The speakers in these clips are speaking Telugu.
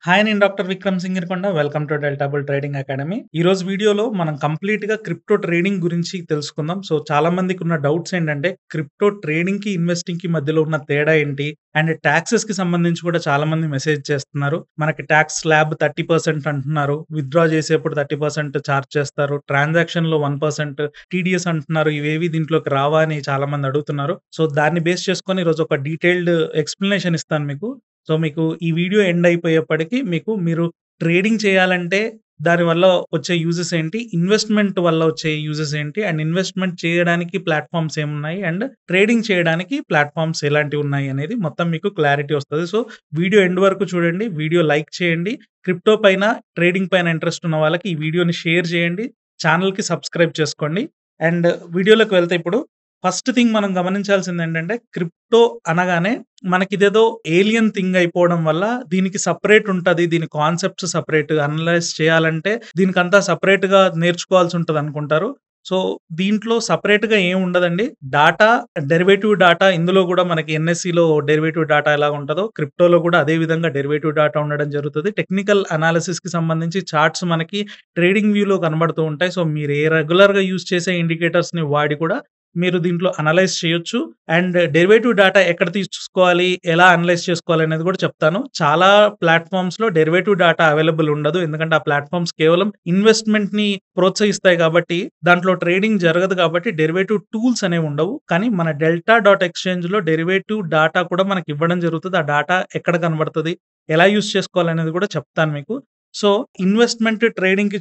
హాయ్ నేను doctor Vikram Singirikonda. Welcome to delta bull trading academy. ఈరోజు వీడియోలో మనం కంప్లీట్‌గా క్రిప్టో ట్రేడింగ్ గురించి తెలుసుకుందాం. సో, చాలా మందికున్న డౌట్స్ ఏంటంటే క్రిప్టో ట్రేడింగ్‌కి, ఇన్వెస్టింగ్‌కి మధ్యలో ఉన్న తేడా ఏంటి? అండ్ టాక్సెస్‌కి సంబంధించి కూడా చాలా మంది మెసేజ్ చేస్తున్నారు. మనకి టాక్స్ స్లాబ్ 30% అంటున్నారు. విత్‌డ్రా చేసేప్పుడు 30% చార్జ్ చేస్తారు. ట్రాన్సాక్షన్‌లో 1% టీడీఎస్ అంటున్నారు. ఇవేవి దీంట్లోకి రావా అని చాలా మంది అడుగుతున్నారు. సో, దాన్ని బేస్ చేసుకొని ఈరోజు ఒక డీటెయిల్డ్ ఎక్స్‌ప్లనేషన్ ఇస్తాను మీకు. సో, మీకు ఈ వీడియో ఎండ్ అయిపోయేప్పటికి మీరు ట్రేడింగ్ చేయాలంటే దానివల్ల వచ్చే యూజెస్ ఏంటి? ఇన్వెస్ట్‌మెంట్ వల్ల వచ్చే యూజెస్ ఏంటి? అండ్ ఇన్వెస్ట్‌మెంట్ చేయడానికి ప్లాట్‌ఫార్మ్స్ ఏమున్నాయి? అండ్ ట్రేడింగ్ చేయడానికి ప్లాట్‌ఫార్మ్స్ ఎలాంటివున్నాయి అనేది మొత్తం మీకు క్లారిటీ వస్తది. సో, వీడియో ఎండ్ వరకు చూడండి. వీడియో లైక్ చేయండి. క్రిప్టో పైన, ట్రేడింగ్ పైన ఇంట్రెస్ట్ ఉన్న వాళ్ళకి ఈ వీడియోని షేర్ చేయండి. ఛానెల్‌కి సబ్స్క్రైబ్ చేసుకోండి. అండ్ వీడియోలోకి వెళ్తే ఇప్పుడు ఫస్ట్ థింగ్ మనం గమనించాల్సిందేంటంటే క్రిప్టో అనగానే మనకిదేదో ఏలియన్ థింగ్ అయిపోవడం వల్ల దీనికి సెపరేట్ ఉంటది. దీని కాన్సెప్ట్స్ సెపరేట్ అనలైజ్ చేయాలంటే దీనికంతా సెపరేట్‌గా నేర్చుకోవాల్సి ఉంటదనుకుంటారు. సో, దీంట్లో సెపరేట్‌గా ఏం ఉండదండి. డాటా, డెరివేటివ్ డాటా ఇందులో గూడా మనకి ఎన్ఎస్‌సిలో డెరివేటివ్ డాటా ఎలాగుంటదో క్రిప్టోలో గూడా అదే విధంగా డెరివేటివ్ డాటా ఉండడం జరుగుతది. టెక్నికల్ అనాలిసిస్‌కి సంబంధించి చార్ట్స్ మనకి ట్రేడింగ్ వ్యూలో కనబడుతూ ఉంటాయి. సో, మీరు రెగ్యులర్‌గా యూజ్ చేసే ఇండికేటర్స్‌ని వాడి కూడా మీరు దీంట్లో అనలైజ్ చేయొచ్చు. అండ్ డెరివేటివ్ డాటా ఎక్కడ తీసుకోవాలి, ఎలా అనలైజ్ చేసుకోవాలనేది కూడా చెప్తాను. చాలా ప్లాట్‌ఫార్మ్స్‌లో డెరివేటివ్ డాటా అవైలబుల్ ఉండదు. ఎందుకంటే ఆ ప్లాట్‌ఫార్మ్స్ కేవలం ఇన్వెస్ట్‌మెంట్‌ని ప్రోత్సహిస్తాయి కాబట్టి, దాంట్లో ట్రేడింగ్ జరగదు కాబట్టి డెరివేటివ్ టూల్స్ అనేవి ఉండవు. కానీ మన డెల్టా డాట్ ఎక్స్‌చేంజ్‌లో డెరివేటివ్ డాటా కూడా మనకి ఇవ్వడం జరుగుతది. ఆ డాటా ఎక్కడ కనబడతది, ఎలా యూజ్ చేసుకోవాలనేది కూడా చెప్తాను మీకు. సో, ఇన్వెస్ట్‌మెంట్ ట్రేడింగ్‌కి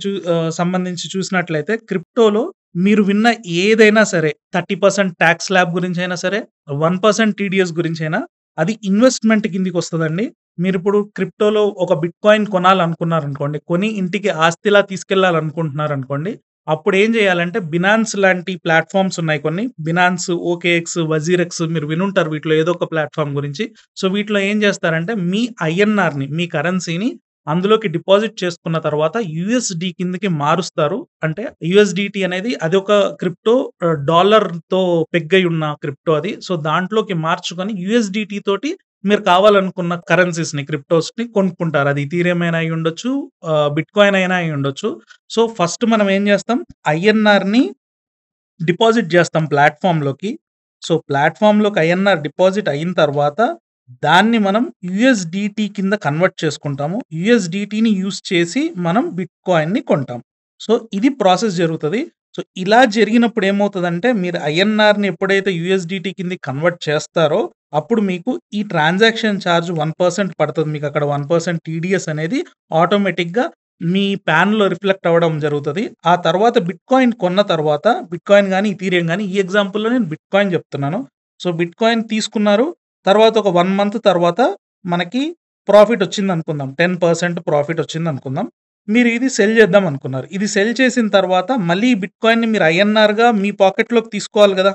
సంబంధించి చూసినట్లయితే క్రిప్టోలో మీరు విన్న ఏదైనా సరే 30% టాక్స్ స్లాబ్ గురించైనా సరే, 1% టీడీఎస్ గురించైనా అది ఇన్వెస్ట్‌మెంట్ కిందకొస్తదండి. మీరిప్పుడు క్రిప్టోలో ఒక బిట్‌కాయిన్ కొనాలనుకున్నారనుకోండి, కొని ఇంటికి ఆస్తిలా తీసుకెళ్ళాలనుకుంటున్నారనుకోండి, అప్పుడేం జేయాలంటే బినాన్స్ లాంటి ప్లాట్‌ఫార్మ్స్ ఉన్నాయి కొన్ని. బినాన్స్, ఓకేఎక్స్, వజీరెక్స్ మీరు వినుంటారు వీటిలో ఏదో ఒక ప్లాట్‌ఫార్మ్ గురించి. సో, వీటిలో ఏం జేస్తారంటే మీ ఐఎన్ఆర్‌ని, మీ కరెన్సీని అందులోకి డిపాజిట్ చేసుకున్న తర్వాత యూఎస్‌డి కిందకి మారుస్తారు. అంటే యూఎస్‌డిటీ అనేది అదొక క్రిప్టో, డాలర్‌తో పెగ్ అయి ఉన్న క్రిప్టో అది. సో, దాంట్లోకి మార్చుకొని యూఎస్‌డిటీ తోటి మీరు కావాలనుకున్న కరెన్సీస్‌ని, క్రిప్టోస్‌ని కొనుక్కుంటారు. అది ఇథీరియం అయినా అయ్యుండొచ్చు, బిట్‌కాయిన్ అయినా అయ్యుండొచ్చు. సో, ఫస్ట్ మనం ఏం చేస్తాం, ఐఎన్ఆర్‌ని డిపాజిట్ చేస్తాం ప్లాట్‌ఫార్మ్‌లోకి. సో, ప్లాట్‌ఫార్మ్‌లోకి ఐఎన్ఆర్ డిపాజిట్ అయిన తర్వాత దాన్ని మనం యూఎస్‌డిటీ కింద కన్వర్ట్ చేసుకుంటాము. యూఎస్‌డిటీని యూజ్ చేసి మనం బిట్‌కాయిన్‌ని కొంటాం. సో, ఇది ప్రాసెస్ జరుగుతది. సో, ఇలా జరిగినప్పుడు ఏమవుతదంటే మీరు ఐఎన్ఆర్‌ని ఎప్పుడైతే యూఎస్‌డిటీ కిందకి కన్వర్ట్ చేస్తారో అప్పుడు మీకు ఈ ట్రాన్సాక్షన్ చార్జ్ 1% పడతది. మీకక్కడ 1% టీడీఎస్ అనేది ఆటోమేటిక్‌గా మీ పాన్‌లో రిఫ్లెక్ట్ అవ్వడం జరుగుతది. ఆ తర్వాత బిట్‌కాయిన్ కొన్న తర్వాత బిట్‌కాయిన్ గాని, ఇథీరియం గాని ఈ ఎగ్జాంపుల్‌లో నేను బిట్‌కాయిన్ చెప్తున్నాను. సో, బిట్‌కాయిన్ తీసుకున్నారు. తర్వాత ఒక 1 మంత్ తర్వాత మనకి ప్రాఫిట్ వచ్చిందనుకుందాం. 10% ప్రాఫిట్ వచ్చిందనుకుందాం. మీరు ఇది సెల్ చేద్దాం అనుకున్నారు. ఇది సెల్ చేసిన తర్వాత మళ్ళీ ఈ బిట్‌కాయిన్‌ని మీరు ఐఎన్ఆర్‌గా మీ పాకెట్‌లోకి తీసుకోవాలి గదా!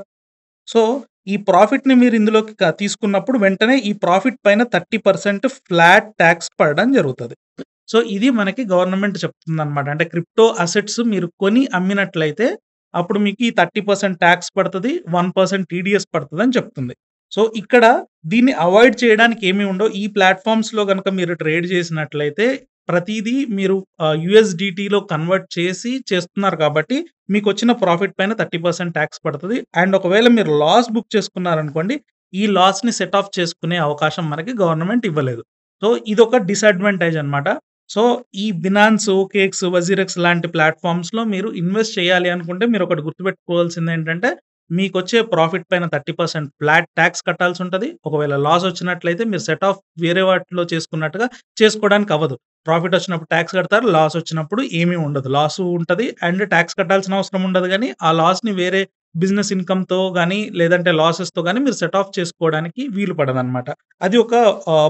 సో, ఈ ప్రాఫిట్‌ని మీరు ఇందులోకి తీసుకున్నప్పుడు వెంటనే ఈ ప్రాఫిట్ పైన 30% ఫ్లాట్ టాక్స్ పడడం జరుగుతది. సో, ఇది మనకి గవర్నమెంట్ చెప్తుందనమాట. అంటే క్రిప్టో అసెట్స్ మీరు కొని అమ్మినట్లయితే అప్పుడు మీకు ఈ 30% టాక్స్ పడతది. 1% టీడీఎస్ పడతదని చెప్తుంది. సో, ఇక్కడ దీన్ని అవాయిడ్ చేయడానికి ఏమి ఉండవు. ఈ ప్లాట్‌ఫార్మ్స్‌లో గనక మీరు ట్రేడ్ చేసినట్లయితే ప్రతీదీ మీరు యూఎస్‌డిటీలో కన్వర్ట్ చేసి చేస్తున్నారు కాబట్టి మీకొచ్చిన ప్రాఫిట్ పైన 30% టాక్స్ పడతది. అండ్ ఒకవేళ మీరు లాస్ బుక్ చేసుకున్నారనుకోండి, ఈ లాస్‌ని సెట్ ఆఫ్ చేసుకునే అవకాశం మనకి గవర్నమెంట్ ఇవ్వలేదు. సో, ఇదొక డిసడ్వాంటేజ్ అనమాట. సో, ఈ బినాన్స్, ఓకేఎక్స్, వజీరెక్స్ లాంటి ప్లాట్‌ఫార్మ్స్‌లో మీరు ఇన్వెస్ట్ చేయాలి అనుకుంటే మీరొకటి గుర్తుపెట్టుకోవాల్సిందేంటంటే, మీకొచ్చే ప్రాఫిట్ పైన 30% ఫ్లాట్ టాక్స్ కట్టాల్సుంటది. ఒకవేళ లాస్ వచ్చినట్లయితే మీరు సెట్ ఆఫ్ వేరే వాటిలో చేసుకున్నట్టుగా చేసుకోవడానికి అవ్వదు. ప్రాఫిట్ వచ్చినప్పుడు టాక్స్ కడతారు. లాస్ వచ్చినప్పుడు ఏమీ ఉండదు. లాసు ఉంటది. అండ్ టాక్స్ కట్టాల్సిన అవసరం ఉండదు గానీ, ఆ లాస్‌ని వేరే బిజినెస్ ఇన్‌కమ్‌తో గానీ, లేదంటే లాసెస్‌తో గానీ మీరు సెట్ ఆఫ్ చేసుకోవడానికి వీలు పడదనమాట. అది ఒక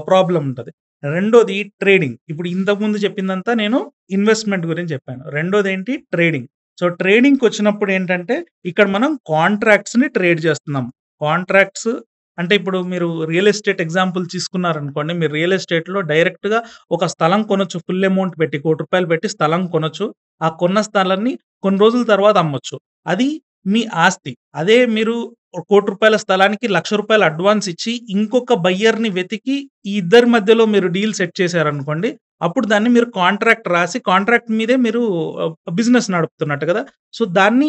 ప్రాబ్లమ్ ఉంటది. రెండోది ట్రేడింగ్. ఇప్పుడు ఇంతకుముందు చెప్పిందంతా నేను ఇన్వెస్ట్‌మెంట్ గురించి చెప్పాను. రెండోదేంటి ట్రేడింగ్. సో, ట్రేడింగ్‌కొచ్చినప్పుడు ఏంటంటే, ఇక్కడ మనం కాంట్రాక్ట్స్‌ని ట్రేడ్ చేస్తున్నాం. కాంట్రాక్ట్స్ అంటే ఇప్పుడు మీరు రియల్ ఎస్టేట్ ఎగ్జాంపుల్ తీసుకున్నారనుకోండి. మీరు రియల్ ఎస్టేట్‌లో డైరెక్ట్‌గా ఒక స్థలం కొనొచ్చు. ఫుల్ అమౌంట్ పెట్టి ₹1,00,00,000 పెట్టి స్థలం కొనొచ్చు. ఆ కొన్న స్థలాన్ని కొన్ని రోజుల తర్వాత అమ్మొచ్చు. అది మీ ఆస్తి. అదే మీరు ₹1,00,00,000 స్థలానికి ₹1,00,000 అడ్వాన్స్ ఇచ్చి ఇంకొక బయ్యర్‌ని వెతికి ఈ ఇద్దరి మధ్యలో మీరు డీల్ సెట్ చేశారనుకోండి. అప్పుడు దాన్ని మీరు కాంట్రాక్ట్ రాసి కాంట్రాక్ట్ మీదే మీరు బిజినెస్ నడుపుతున్నట్టు కదా! సో, దాన్ని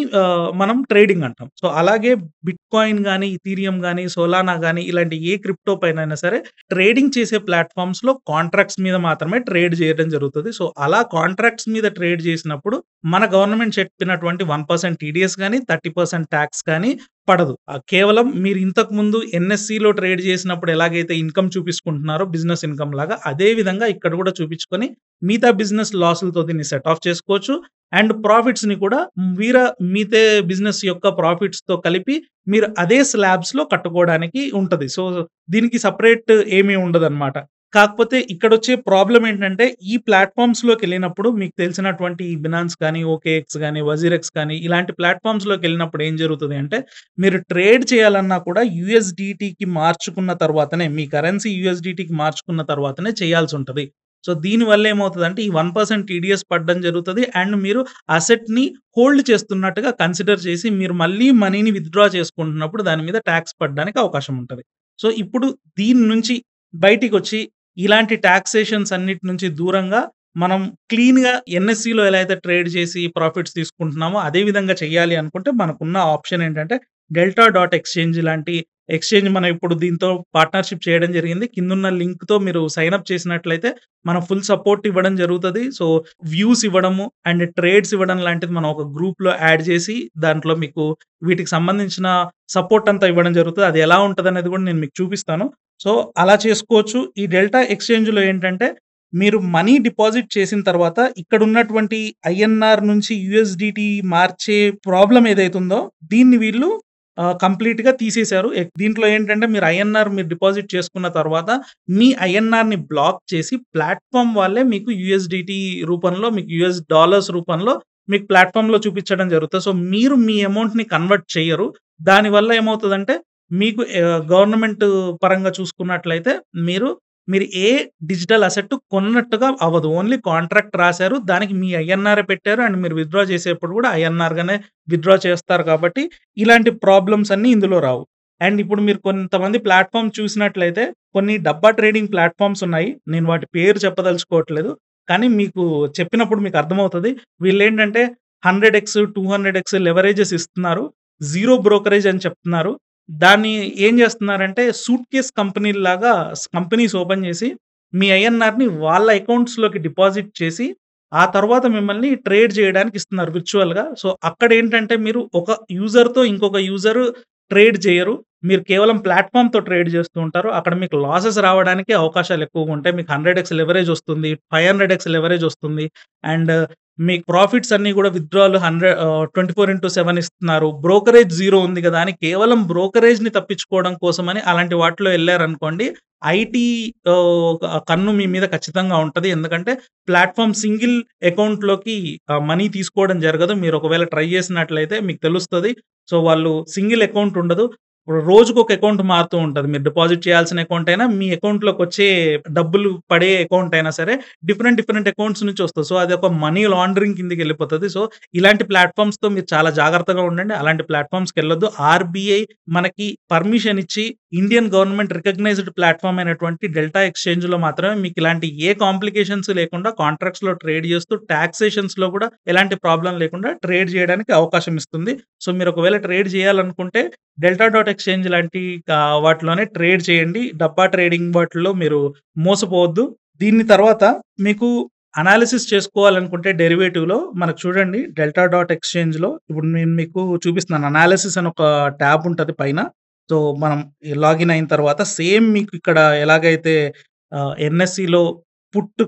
మనం ట్రేడింగ్ అంటాం. సో, అలాగే బిట్‌కాయిన్ గాని, ఇథీరియం గాని, సోలానా గాని ఇలాంటి ఏ క్రిప్టో పైనైనా సరే ట్రేడింగ్ చేసే ప్లాట్‌ఫార్మ్స్‌లో కాంట్రాక్ట్స్ మీద మాత్రమే ట్రేడ్ చేయడం జరుగుతది. సో, అలా కాంట్రాక్ట్స్ మీద ట్రేడ్ చేసినప్పుడు మన గవర్నమెంట్ చెప్పినటువంటి 1% టీడీఎస్ గాని, 30% టాక్స్ కానీ పడదు. కేవలం మీరు ఇంతకుముందు ఎన్ఎస్‌సిలో ట్రేడ్ చేసినప్పుడు ఎలాగైతే ఇన్‌కమ్ చూపించుకుంటున్నారో బిజినెస్ ఇన్‌కమ్ లాగా అదే విధంగా ఇక్కడ కూడా చూపించుకొని మిగతా బిజినెస్ లాసులతో దీన్ని సెట్ ఆఫ్ చేసుకోవచ్చు. అండ్ ప్రాఫిట్స్‌ని కూడా మిగతా బిజినెస్ యొక్క ప్రాఫిట్స్‌తో కలిపి మీరు అదే స్లాబ్స్‌లో కట్టుకోవడానికి ఉంటది. సో, దీనికి సెపరేట్ ఏమీ ఉండదన్నమాట. కాకపోతే ఇక్కడొచ్చే ప్రాబ్లమ్ ఏంటంటే, ఈ ప్లాట్‌ఫార్మ్స్‌లోకెళ్ళినప్పుడు మీకు తెలిసినటువంటి ఈ బినాన్స్ కానీ, ఓకేఎక్స్ గాని, వజీరెక్స్ కానీ ఇలాంటి ప్లాట్‌ఫార్మ్స్‌లోకెళ్ళినప్పుడు ఏం జరుగుతది అంటే, మీరు ట్రేడ్ చేయాలన్నా కూడా యూఎస్‌డిటీకి మార్చుకున్న తర్వాతనే మీ కరెన్సీ యూఎస్‌డిటీకి మార్చుకున్న తర్వాతనే చేయాల్సుంటది. సో, దీనివల్ల ఏమవుతదంటే, ఈ 1% టీడీఎస్ పడడం జరుగుతది. అండ్ మీరు అసెట్‌ని హోల్డ్ చేస్తున్నట్టుగా కన్సిడర్ చేసి, మీరు మళ్ళీ మనీని విత్‌డ్రా చేసుకుంటున్నప్పుడు దాని మీద టాక్స్ పడడానికి అవకాశం ఉంటది. సో, ఇప్పుడు దీని నుంచి బయటికొచ్చి ఇలాంటి టాక్సేషన్స్ అన్నిటి నుంచి దూరంగా మనం క్లీన్‌గా ఎన్ఎస్‌సిలో ఎలా అయితే ట్రేడ్ చేసి ప్రాఫిట్స్ తీసుకుంటున్నామో అదే విధంగా చేయాలి అనుకుంటే మనకున్న ఆప్షన్ ఏంటంటే డెల్టా డాట్ ఎక్స్‌చేంజ్ లాంటి ఎక్స్‌చేంజ్ మనం ఇప్పుడు దీంతో పార్ట్నర్‌షిప్ చేయడం జరిగింది. కిందున్న లింక్‌తో మీరు సైన్ అప్ చేసినట్లయితే మనం ఫుల్ సపోర్ట్ ఇవ్వడం జరుగుతది. సో, వ్యూస్ ఇవ్వడము అండ్ ట్రేడ్స్ ఇవ్వడం లాంటిది మనం ఒక గ్రూప్‌లో యాడ్ చేసి దాంట్లో మీకు వీటికి సంబంధించిన సపోర్ట్ అంతా ఇవ్వడం జరుగుతది. అది ఎలా ఉంటదనేది కూడా నేను మీకు చూపిస్తాను. సో, అలా చేసుకోవచ్చు. ఈ డెల్టా ఎక్స్‌చేంజ్‌లో ఏంటంటే, మీరు మనీ డిపాజిట్ చేసిన తర్వాత ఇక్కడున్నటువంటి ఐఎన్ఆర్ నుంచి యూఎస్‌డిటీ మార్చే ప్రాబ్లమ్ ఏదైతుందో దీన్ని వీళ్ళు కంప్లీట్‌గా తీసేశారు. దీంట్లో ఏంటంటే మీరు ఐఎన్ఆర్ మీరు డిపాజిట్ చేసుకున్న తర్వాత మీ ఐఎన్ఆర్‌ని బ్లాక్ చేసి ప్లాట్‌ఫార్మ్ వాళ్ళే మీకు యూఎస్‌డిటీ రూపంలో మీకు యూఎస్ డాలర్స్ రూపంలో మీకు ప్లాట్‌ఫార్మ్‌లో చూపించడం జరుగుతది. సో, మీరు మీ అమౌంట్‌ని కన్వర్ట్ చెయ్యరు. దానివల్ల ఏమవుతదంటే మీకు గవర్నమెంట్ పరంగా చూసుకున్నట్లయితే మీరు, మీరు ఏ డిజిటల్ అసెట్ కొన్నట్టుగా అవ్వదు. ఓన్లీ కాంట్రాక్ట్ రాసారు. దానికి మీ ఐఎన్ఆరే పెట్టారు. అండ్ మీరు విత్‌డ్రా చేసేప్పుడు కూడా ఐఎన్ఆర్‌గానే విత్‌డ్రా చేస్తారు కాబట్టి ఇలాంటి ప్రాబ్లమ్స్ అన్నీ ఇందులో రావు. అండ్ ఇప్పుడు మీరు కొంతమంది ప్లాట్‌ఫార్మ్ చూసినట్లయితే కొన్ని డబ్బా ట్రేడింగ్ ప్లాట్‌ఫార్మ్స్ ఉన్నాయి. నేను వాటి పేరు చెప్పదలుచుకోవట్లేదు. కానీ మీకు చెప్పినప్పుడు మీకు అర్థమవుతది. వీళ్ళేంటంటే 100x, 200x లెవరేజెస్ ఇస్తున్నారు. జీరో బ్రోకరేజ్ అని చెప్తున్నారు. దాన్ని ఏం జేస్తున్నారంటే సూట్‌కేస్ కంపెనీల్లాగా కంపెనీస్ ఓపెన్ జేసి, మీ ఐఎన్ఆర్‌ని వాళ్ళ అకౌంట్స్‌లోకి డిపాజిట్ చేసి, ఆ తర్వాత మిమ్మల్ని ట్రేడ్ జేయడానికి ఇస్తున్నారు విర్చువల్‌గా. సో, అక్కడేంటంటే మీరు ఒక యూజర్‌తో ఇంకొక యూజర్ ట్రేడ్ జేయరు. మీరు కేవలం ప్లాట్‌ఫార్మ్‌తో ట్రేడ్ జేస్తూ ఉంటారు. అక్కడ మీకు లాసెస్ రావడానికి అవకాశాలు ఎక్కువగుంటాయి. మీకు 100x లెవరేజ్ ఒస్తుంది. 500x లెవరేజ్ ఒస్తుంది. అండ్ మీకు ప్రాఫిట్స్ అన్నీ గూడా విత్‌డ్రాలు 24/7 ఇస్తున్నారు. బ్రోకరేజ్ జీరో ఉంది గదా! అని కేవలం బ్రోకరేజ్‌ని తప్పించుకోవడం కోసమని అలాంటి వాటిలో ఎళ్లారనుకోండి, ఐటీ కన్ను మీ మీద ఖచ్చితంగా ఉంటది. ఎందుకంటే ప్లాట్‌ఫార్మ్ సింగిల్ అకౌంట్‌లోకి మనీ తీసుకోవడం జరగదు. మీరు ఒకవేళ ట్రై చేసినట్లయితే మీకు తెలుస్తది. సో, వాళ్ళు సింగిల్ అకౌంట్ ఉండదు. రోజుకొక అకౌంట్ మారుతూ ఉంటది. మీరు డిపాజిట్ చేయాల్సిన అకౌంట్ అయినా, మీ అకౌంట్‌లోకొచ్చే డబ్బులు పడే అకౌంట్ అయినా సరే డిఫరెంట్ అకౌంట్స్ నుంచి వస్తది. సో, అదొక మనీ లాండరింగ్ కిందకెళ్ళిపోతది. సో, ఇలాంటి ప్లాట్‌ఫార్మ్స్‌తో మీరు చాలా జాగ్రత్తగా ఉండండి. అలాంటి ప్లాట్‌ఫార్మ్స్‌కెళ్ళొద్దు. ఆర్‌బీఐ మనకి పర్మిషన్ ఇచ్చి ఇండియన్ గవర్నమెంట్ రికగ్నైజ్డ్ ప్లాట్‌ఫార్మ్ అయినటువంటి డెల్టా ఎక్స్‌చేంజ్‌లో మాత్రమే మీకు ఇలాంటి ఏ కాంప్లికేషన్స్ లేకుండా కాంట్రాక్ట్స్‌లో ట్రేడ్ చేస్తూ టాక్సేషన్స్‌లో కూడా ఎలాంటి ప్రాబ్లమ్ లేకుండా ట్రేడ్ చేయడానికి అవకాశం ఇస్తుంది. సో, మీరు ఒకవేళ ట్రేడ్ చేయాలనుకుంటే డెల్టా డాట్ ఎక్స్‌చేంజ్ లాంటి వాటిలోనే ట్రేడ్ చేయండి. డబ్బా ట్రేడింగ్ వాటిల్లో మీరు మోసపోవద్దు. దీన్ని తర్వాత మీకు అనాలిసిస్ చేసుకోవాలనుకుంటే డెరివేటివ్‌లో మనకు చూడండి డెల్టా డాట్ ఎక్స్‌చేంజ్‌లో ఇప్పుడు నేను మీకు చూపిస్తున్నాను. అనాలిసిస్ అని ఒక ట్యాబ్ ఉంటది పైన. సో, మనం లాగిన్ అయిన తర్వాత సేమ్ మీకు ఇక్కడ ఎలాగైతే ఎన్ఎస్‌సిలో పుట్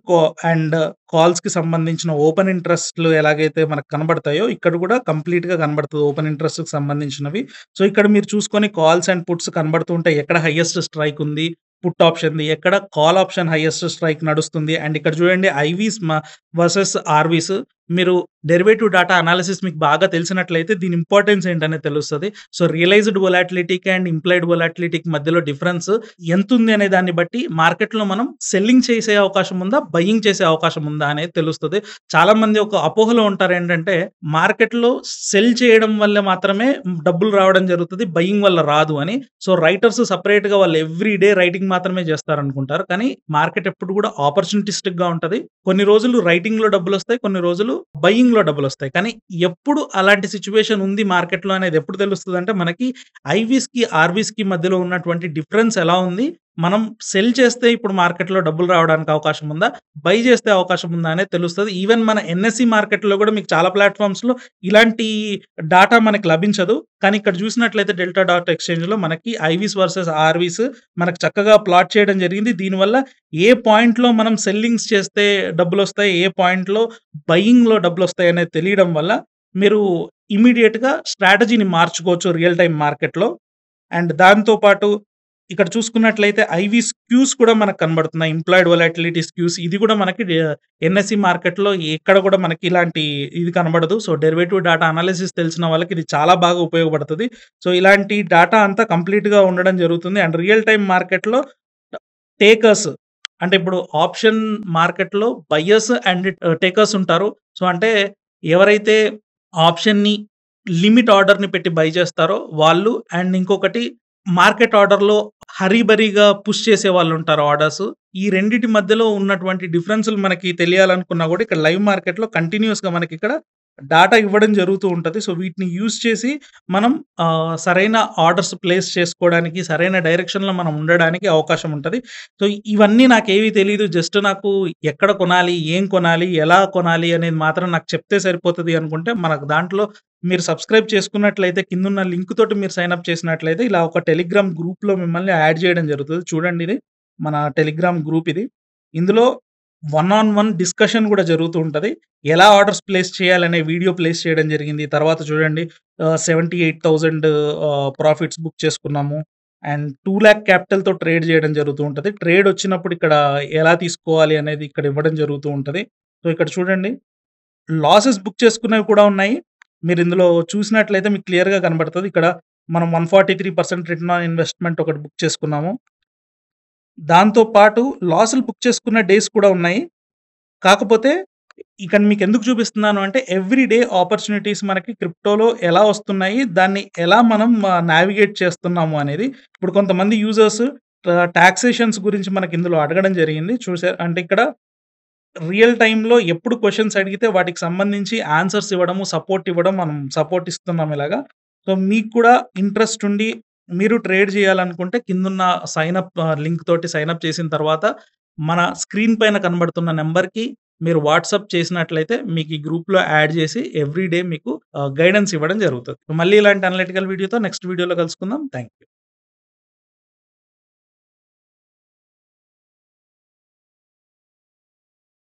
అండ్ కాల్స్‌కి సంబంధించిన ఓపెన్ ఇంట్రెస్ట్‌లు ఎలాగైతే మనకు కనబడతాయో ఇక్కడ కూడా కంప్లీట్‌గా కనబడతది ఓపెన్ ఇంట్రెస్ట్‌కి సంబంధించినవి. సో, ఇక్కడ మీరు చూసుకొని కాల్స్ అండ్ పుట్స్ కనబడుతూ ఉంటాయి. ఎక్కడ హైయెస్ట్ స్ట్రైక్ ఉంది, పుట్ ఆప్షన్‌ది. ఎక్కడ కాల్ ఆప్షన్ హైయెస్ట్ స్ట్రైక్ నడుస్తుంది. అండ్ ఇక్కడ చూడండి ఐవీస్ వర్సెస్ ఆర్‌వీస్. మీరు డెరివేటివ్ డాటా అనాలిసిస్ మీకు బాగా తెలిసినట్లయితే దీని ఇంపార్టెన్స్ ఏంటనేది తెలుస్తది. సో, రియలైజ్డ్ వొలాటిలిటీకి అండ్ ఇంప్లాయిడ్ వొలాటిలిటీకి మధ్యలో డిఫరెన్స్ ఎంతుంది అనే దాన్ని బట్టి మార్కెట్‌లో మనం సెల్లింగ్ చేసే అవకాశం ఉందా? బయింగ్ చేసే అవకాశం ఉందా? అనేది తెలుస్తది. చాలామంది ఒక అపోహలో ఉంటారేంటంటే మార్కెట్‌లో సెల్ చేయడం వల్ల మాత్రమే డబ్బులు రావడం జరుగుతది. బయింగ్ వల్ల రాదు అని. సో, రైటర్స్ సెపరేట్‌గా వాళ్ళు ఎవ్రీ డే రైటింగ్ మాత్రమే చేస్తారనుకుంటారు. కానీ మార్కెట్ ఎప్పుడు కూడా ఆపర్చునిటిస్టిక్‌గా ఉంటది. కొన్ని రోజులు రైటింగ్‌లో డబ్బులొస్తాయి. కొన్ని రోజులు బయింగ్‌లో డబ్బులొస్తాయి. కానీ ఎప్పుడు అలాంటి సిట్యుయేషన్ ఉంది మార్కెట్‌లో అనేది ఎప్పుడు తెలుస్తదంటే మనకి ఐవీస్‌కి, ఆర్‌వీస్‌కి మధ్యలో ఉన్నటువంటి డిఫరెన్స్ ఎలా ఉంది? మనం సెల్ చేస్తే ఇప్పుడు మార్కెట్‌లో డబ్బులు రావడానికి అవకాశం ఉందా? బై చేస్తే అవకాశం ఉందా? అనేది తెలుస్తది. ఈవెన్ మన ఎన్ఎస్‌సి మార్కెట్‌లో కూడా మీకు చాలా ప్లాట్‌ఫార్మ్స్‌లో ఇలాంటి డాటా మనకు లభించదు. కానీ ఇక్కడ చూసినట్లయితే డెల్టా డాట్ ఎక్స్‌చేంజ్‌లో మనకి ఐవీస్ వర్సెస్ ఆర్‌వీస్ మనకు చక్కగా ప్లాట్ చేయడం జరిగింది. దీనివల్ల ఏ పాయింట్‌లో మనం సెల్లింగ్స్ చేస్తే డబ్బులొస్తాయి, ఏ పాయింట్‌లో బయింగ్‌లో డబ్బులొస్తాయి అనేది తెలియడం వల్ల మీరు ఇమ్మీడియేట్‌గా స్ట్రాటజీని మార్చుకోవచ్చు రియల్ టైమ్ మార్కెట్‌లో. అండ్ దాంతో పాటు ఇక్కడ చూసుకున్నట్లయితే ఐవీ స్క్యూస్ కూడా మనకు కనబడుతున్నాయి. ఇంప్లాయిడ్ వొలాటిలిటీ స్క్యూస్ ఇది కూడా మనకి ఎన్ఎస్‌సి మార్కెట్‌లో ఎక్కడ కూడా మనకి ఇలాంటి ఇది కనబడదు. సో, డెరివేటివ్ డాటా అనాలిసిస్ తెలిసిన వాళ్ళకి ఇది చాలా బాగా ఉపయోగపడతది. సో, ఇలాంటి డాటా అంతా కంప్లీట్‌గా ఉండడం జరుగుతుంది. అండ్ రియల్ టైమ్ మార్కెట్‌లో టేకర్స్ అంటే ఇప్పుడు ఆప్షన్ మార్కెట్‌లో బయర్స్ అండ్ టేకర్స్ ఉంటారు. సో, అంటే ఎవరైతే ఆప్షన్‌ని లిమిట్ ఆర్డర్‌ని పెట్టి బై చేస్తారో వాళ్ళు అండ్ ఇంకొకటి మార్కెట్ ఆర్డర్‌లో హరీబరీగా పుష్ చేసేవాళ్ళుంటారు ఆర్డర్స్. ఈ రెండిటి మధ్యలో ఉన్నటువంటి డిఫరెన్స్‌లు మనకి తెలియాలనుకున్నా కూడా ఇక్కడ లైవ్ మార్కెట్‌లో కంటిన్యూయస్‌గా మనకిక్కడ డాటా ఇవ్వడం జరుగుతూ ఉంటది. సో, వీటిని యూజ్ చేసి మనం సరైన ఆర్డర్స్ ప్లేస్ చేసుకోవడానికి, సరైన డైరెక్షన్‌లో మనం ఉండడానికి అవకాశం ఉంటది. సో, ఇవన్నీ నాకేవి తెలీదు. జస్ట్ నాకు ఎక్కడ కొనాలి? ఏం కొనాలి? ఎలా కొనాలి? అనేది మాత్రం నాకు చెప్తే సరిపోతది అనుకుంటే మనకు దాంట్లో మీరు సబ్స్క్రైబ్ చేసుకున్నట్లయితే కిందున్న లింక్ తోటి మీరు సైన్ అప్ చేసినట్లయితే ఇలా ఒక టెలిగ్రామ్ గ్రూప్‌లో మిమ్మల్ని యాడ్ చేయడం జరుగుతది. చూడండి ఇది మన టెలిగ్రామ్ గ్రూప్ ఇది. ఇందులో వన్ ఆన్ వన్ డిస్కషన్ కూడా జరుగుతూ ఉంటది. ఎలా ఆర్డర్స్ ప్లేస్ చేయాలనే వీడియో ప్లేస్ చేయడం జరిగింది. తర్వాత చూడండి 78,000 ప్రాఫిట్స్ బుక్ చేసుకున్నాము. అండ్ 2,00,000 క్యాపిటల్‌తో ట్రేడ్ చేయడం జరుగుతూ ఉంటది. ట్రేడ్ వచ్చినప్పుడు ఇక్కడ ఎలా తీసుకోవాలి అనేది ఇక్కడ ఇవ్వడం జరుగుతూ ఉంటది. సో, ఇక్కడ చూడండి లాసెస్ బుక్ చేసుకున్నవి కూడా ఉన్నాయి. మీరు ఇందులో చూసినట్లయితే మీకు క్లియర్‌గా కనబడతది. ఇక్కడ మనం 143% రిటర్న్ ఆన్ ఇన్వెస్ట్‌మెంట్ ఒకటి బుక్ చేసుకున్నాము. దాంతో పాటు లాసులు బుక్ చేసుకున్న డేస్ కూడా ఉన్నాయి. కాకపోతే ఇక్కడ మీకెందుకు చూపిస్తున్నాను అంటే ఎవ్రీ డే ఆపర్చునిటీస్ మనకి క్రిప్టోలో ఎలా వస్తున్నాయి? దాన్ని ఎలా మనం నావిగేట్ చేస్తున్నాము అనేది. ఇప్పుడు కొంతమంది యూజర్స్ టాక్సేషన్స్ గురించి మనకి ఇందులో అడగడం జరిగింది. అంటే ఇక్కడ రియల్ టైమ్‌లో ఎప్పుడు క్వెషన్స్ అడిగితే వాటికి సంబంధించి ఆన్సర్స్ ఇవ్వడము, సపోర్ట్ ఇవ్వడం మనం సపోర్ట్ ఇస్తున్నాం ఇలాగా. సో, మీకు కూడా ఇంట్రెస్ట్ ఉండి మీరు ట్రేడ్ చేయాలనుకుంటే కిందున్న సైన్ అప్ లింక్ తోటి సైన్ అప్ చేసిన తర్వాత మన స్క్రీన్ పైన కనబడుతున్న నంబర్‌కి మీరు వాట్సాప్ చేసినట్లయితే మీకు ఈ గ్రూప్‌లో యాడ్ చేసి ఎవ్రీ డే మీకు గైడెన్స్ ఇవ్వడం జరుగుతది. మళ్ళీ ఇలాంటి అనలిటికల్ వీడియోతో నెక్స్ట్ వీడియోలో కలుసుకుందాం. Thank you.